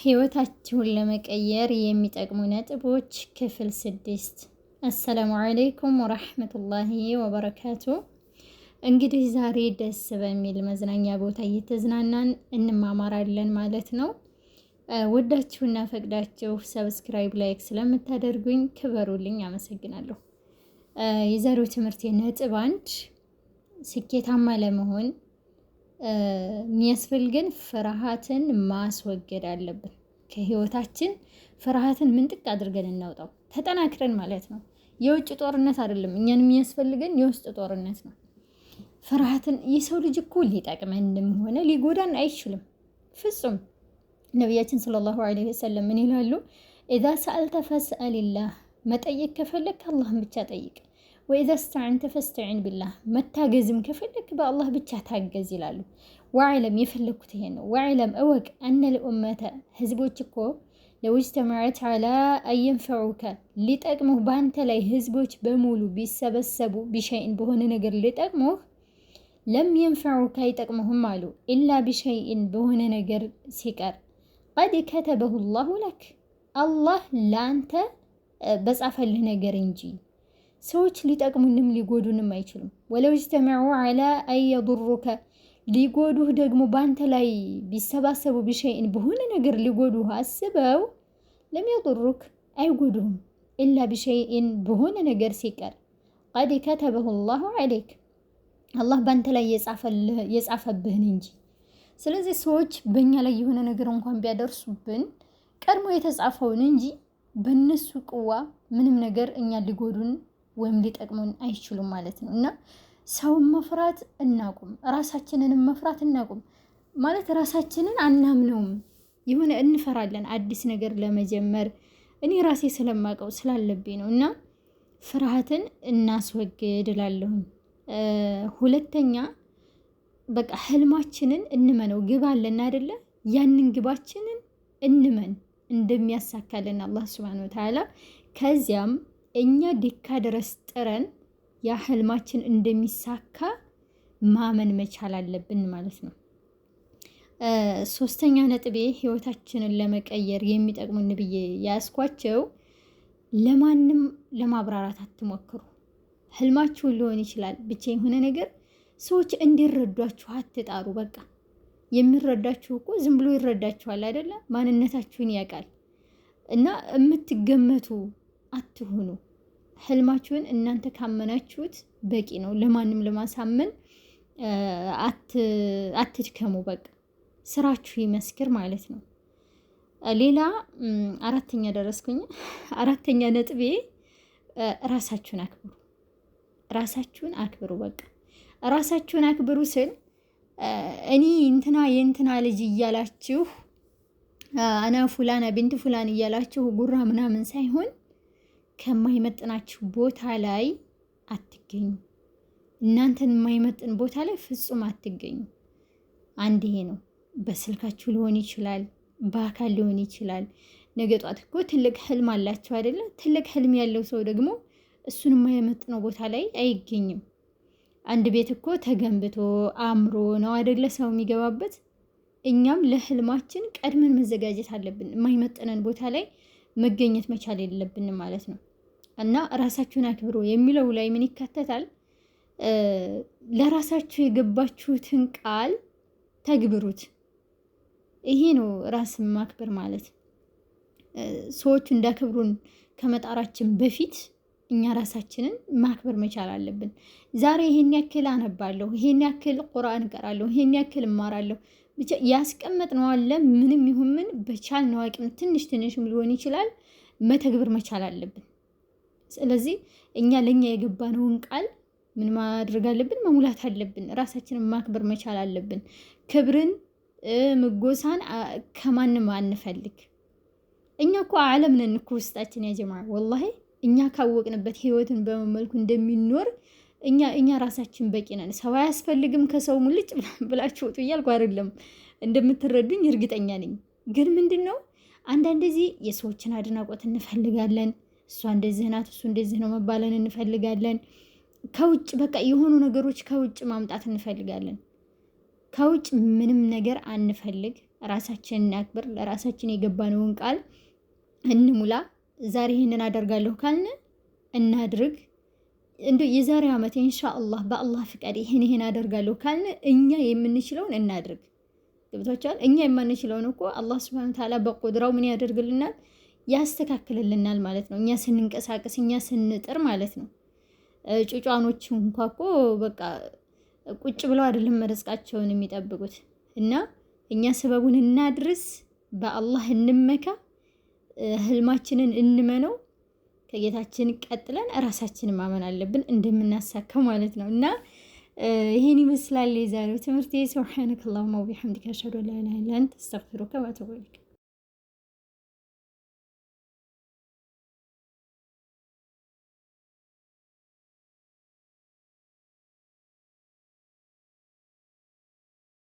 ህይወታችሁን ለመቀየር የሚጠቅሙ ነጥቦች ክፍል 6። አሰላሙ አለይኩም ወራህመቱላሂ ወበረካቱ። እንግዲህ ዛሬ ደስ በሚል መዝናኛ ቦታ እየተዝናናን እንማማራለን ማለት ነው። ወዳችሁና ፈቅዳችሁ ሰብስክራይብ፣ ላይክ ስለምታደርጉኝ ክበሩልኝ፣ አመሰግናለሁ። የዛሬው ትምህርት ነጥብ 1 ስኬታማ ለመሆን የሚያስፈልገን ፍርሃትን ማስወገድ አለብን። ከህይወታችን ፍርሃትን ምንጥቅ አድርገን እናውጣው፣ ተጠናክረን ማለት ነው። የውጭ ጦርነት አይደለም እኛን የሚያስፈልገን የውስጥ ጦርነት ነው። ፍርሃትን የሰው ልጅ እኮ ሊጠቅመንም ሆነ ሊጎዳን አይችልም ፍጹም። ነቢያችን ሰለላሁ ዐለይሂ ወሰለም ምን ይላሉ? ኢዛ ሰአልተ ፈስአልላህ፣ መጠየቅ ከፈለክ አላህን ብቻ ጠይቅ። ወኢዛ ስተዐንተ ፈስተዒን ቢላህ፣ መታገዝም ከፈለክ በአላህ ብቻ ታገዝ ይላሉ። ወዕለም፣ የፈለኩት ይሄ ነው። ወዕለም እወቅ፣ አነ ልኡመተ፣ ህዝቦች እኮ ለው እጅተመዐት ዐላ አንየንፈዑከ፣ ሊጠቅሙህ በአንተ ላይ ህዝቦች በሙሉ ቢሰበሰቡ ቢሸይን፣ በሆነ ነገር ሊጠቅሙህ፣ ለም የንፈዑከ አይጠቅሙህም አሉ፣ ኢላ ቢሸይን፣ በሆነ ነገር ሲቀር፣ ቀድ ከተበሁ ላሁ ለክ፣ አላህ ለአንተ በጻፈልህ ነገር እንጂ። ሰዎች ሊጠቅሙንም ሊጎዱንም አይችሉም። ወለው እጅተመዑ ዐላ አንየዱሩከ፣ ሊጎዱህ ደግሞ በአንተ ላይ ቢሰባሰቡ ቢሸይን፣ በሆነ ነገር ሊጎዱህ አስበው፣ ለም የዱሩክ፣ አይጎዱህም፣ ኢላ ቢሸይን፣ በሆነ ነገር ሲቀር፣ ቀድ ከተበሁ ላሁ ዐለይክ፣ አላህ በአንተ ላይ የጻፈብህን እንጂ። ስለዚህ ሰዎች በእኛ ላይ የሆነ ነገር እንኳን ቢያደርሱብን ቀድሞ የተጻፈውን እንጂ በእነሱ ቅዋ ምንም ነገር እኛ ሊጎዱን ወይም ሊጠቅሙን አይችሉም ማለት ነው። እና ሰውን መፍራት እናቁም፣ ራሳችንንም መፍራት እናቁም። ማለት ራሳችንን አናምነውም፣ የሆነ እንፈራለን አዲስ ነገር ለመጀመር። እኔ ራሴ ስለማቀው ስላለብኝ ነው። እና ፍርሃትን እናስወግድ እላለሁኝ። ሁለተኛ በቃ ህልማችንን እንመነው። ግብ አለን አይደለ? ያንን ግባችንን እንመን እንደሚያሳካልን አላህ ሱብሓነሁ ወተዓላ። ከዚያም እኛ ዲካ ድረስ ጥረን ያ ህልማችን እንደሚሳካ ማመን መቻል አለብን ማለት ነው። ሶስተኛ ነጥቤ ህይወታችንን ለመቀየር የሚጠቅሙን ብዬ ያስኳቸው፣ ለማንም ለማብራራት አትሞክሩ። ህልማችሁን ሊሆን ይችላል ብቻ የሆነ ነገር ሰዎች እንዲረዷችሁ አትጣሩ። በቃ የሚረዳችሁ እኮ ዝም ብሎ ይረዳችኋል አይደለ? ማንነታችሁን ያውቃል። እና የምትገመቱ አትሁኑ። ህልማችሁን እናንተ ካመናችሁት በቂ ነው። ለማንም ለማሳመን አትድከሙ። በቃ ስራችሁ ይመስክር ማለት ነው። ሌላ አራተኛ ደረስኩኝ። አራተኛ ነጥቤ ራሳችሁን አክብሩ። ራሳችሁን አክብሩ። በቃ ራሳችሁን አክብሩ ስል እኔ እንትና የእንትና ልጅ እያላችሁ አና ፉላና ቢንት ፉላን እያላችሁ ጉራ ምናምን ሳይሆን ከማይመጥናችሁ ቦታ ላይ አትገኙ። እናንተን የማይመጥን ቦታ ላይ ፍጹም አትገኙ። አንድ ይሄ ነው። በስልካችሁ ሊሆን ይችላል፣ በአካል ሊሆን ይችላል። ነገ ጧት እኮ ትልቅ ህልም አላችሁ አይደለ? ትልቅ ህልም ያለው ሰው ደግሞ እሱን የማይመጥነው ቦታ ላይ አይገኝም። አንድ ቤት እኮ ተገንብቶ አምሮ ነው አይደለ ሰው የሚገባበት። እኛም ለህልማችን ቀድመን መዘጋጀት አለብን። የማይመጥነን ቦታ ላይ መገኘት መቻል የለብንም ማለት ነው። እና ራሳችሁን አክብሮ የሚለው ላይ ምን ይካተታል? ለራሳችሁ የገባችሁትን ቃል ተግብሩት። ይሄ ነው ራስን ማክበር ማለት። ሰዎች እንዳከብሩን ከመጣራችን በፊት እኛ ራሳችንን ማክበር መቻል አለብን። ዛሬ ይሄን ያክል አነባለሁ፣ ይሄን ያክል ቁርአን እቀራለሁ፣ ይሄን ያክል እማራለሁ፣ ብቻ ያስቀመጥነው አለ። ምንም ይሁን ምን በቻልነው አቅም ትንሽም ሊሆን ይችላል መተግበር መቻል አለብን። ስለዚህ እኛ ለኛ የገባነውን ቃል ምን ማድረግ አለብን? መሙላት አለብን። ራሳችንን ማክበር መቻል አለብን። ክብርን ምጎሳን ከማንም አንፈልግ። እኛ እኮ ዓለም ነን እኮ ውስጣችን ያጀማ ወላሂ። እኛ ካወቅንበት ህይወትን በመመልኩ እንደሚኖር እኛ ራሳችን በቂ ነን። ሰው አያስፈልግም። ከሰው ሙልጭ ብላችሁ ወጡ እያልኩ አይደለም፣ እንደምትረዱኝ እርግጠኛ ነኝ። ግን ምንድን ነው አንዳንድ ጊዜ የሰዎችን አድናቆት እንፈልጋለን። እሷ እንደዚህ ናት፣ እሱ እንደዚህ ነው መባለን እንፈልጋለን። ከውጭ በቃ የሆኑ ነገሮች ከውጭ ማምጣት እንፈልጋለን። ከውጭ ምንም ነገር አንፈልግ። ራሳችንን እናክብር። ለራሳችን የገባነውን ቃል እንሙላ። ዛሬ ይሄንን አደርጋለሁ ካልን እናድርግ። እንደው የዛሬ ዓመት ኢንሻአላህ በአላህ ፍቃድ ይሄን አደርጋለሁ ካልን እኛ የምንችለውን እናድርግ። ገብቷችኋል? እኛ የማንችለውን እኮ አላህ ሱብሓነሁ ወተዓላ በቁድራው ምን ያደርግልናል? ያስተካክልልናል ማለት ነው። እኛ ስንንቀሳቀስ፣ እኛ ስንጥር ማለት ነው። ጩጫኖች እንኳን እኮ በቃ ቁጭ ብለው አይደለም ርዝቃቸውን የሚጠብቁት። እና እኛ ሰበቡን እናድርስ፣ በአላህ እንመካ፣ ህልማችንን እንመነው። ከጌታችን ቀጥለን ራሳችንን ማመን አለብን እንደምናሳካው ማለት ነው። እና ይሄን ይመስላል የዛሬው ትምህርት። ሱብሃነከ አላሁመ ወቢሐምዲከ አሽሀዱ አን ላ ኢላሀ ኢላ አንተ አስተግፊሩከ ወአቱቡ ኢለይክ።